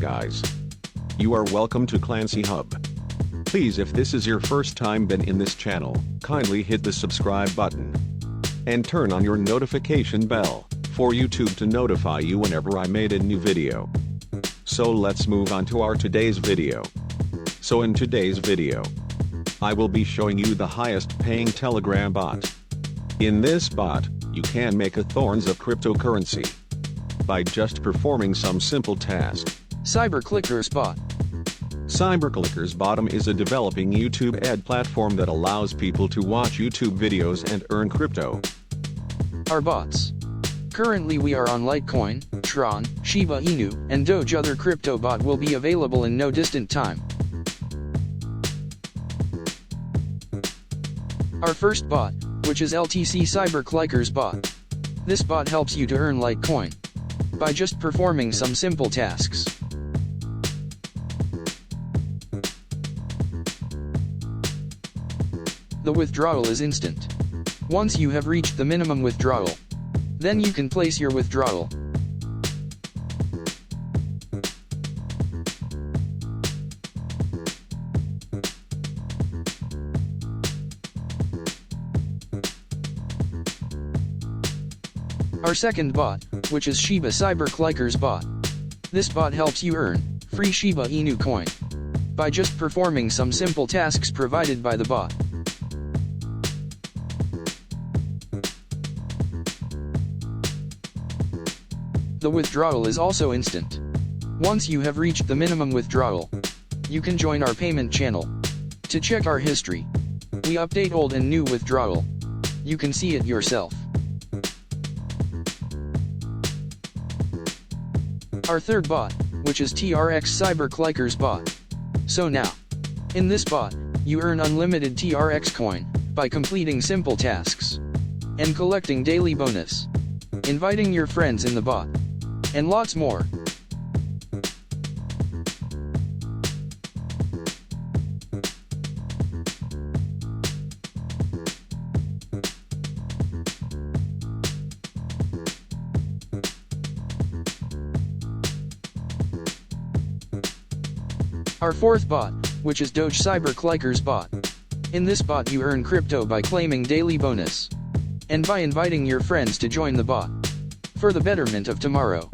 guys. You are welcome to KLANCY HUB. Please, if this is your first time been in this channel, kindly hit the subscribe button and turn on your notification bell for YouTube to notify you whenever I made a new video. So let's move on to our today's video. So in today's video, I will be showing you the highest paying Telegram bot. In this bot, you can make a thorns of cryptocurrency by just performing some simple task. Cyberclickers bot. Cyberclickers bottom is a developing YouTube ad platform that allows people to watch YouTube videos and earn crypto. Our bots. Currently we are on Litecoin, Tron, Sheba Inu, and Doge. Other crypto bot will be available in no distant time. Our first bot, which is LTC Cyberclickers bot. This bot helps you to earn Litecoin by just performing some simple tasks. The withdrawal is instant. Once you have reached the minimum withdrawal, then you can place your withdrawal. Our second bot, which is Sheba Cyberclickers bot. This bot helps you earn free Sheba Inu coin by just performing some simple tasks provided by the bot. The withdrawal is also instant. Once you have reached the minimum withdrawal, you can join our payment channel to check our history. We update old and new withdrawal. You can see it yourself. Our third bot, which is TRX Cyberclickers bot. So now, in this bot, you earn unlimited TRX coin by completing simple tasks and collecting daily bonus, inviting your friends in the bot, and lots more. Our fourth bot, which is Doge Cyberclickers bot. In this bot you earn crypto by claiming daily bonus and by inviting your friends to join the bot for the betterment of tomorrow.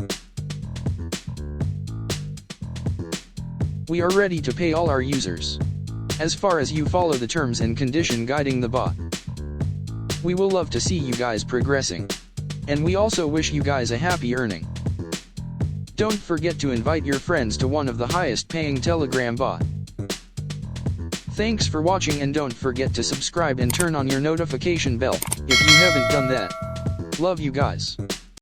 We are ready to pay all our users, as far as you follow the terms and condition guiding the bot. We will love to see you guys progressing, and we also wish you guys a happy earning. Don't forget to invite your friends to one of the highest paying Telegram bot. Thanks for watching, and don't forget to subscribe and turn on your notification bell if you haven't done that. Love you guys.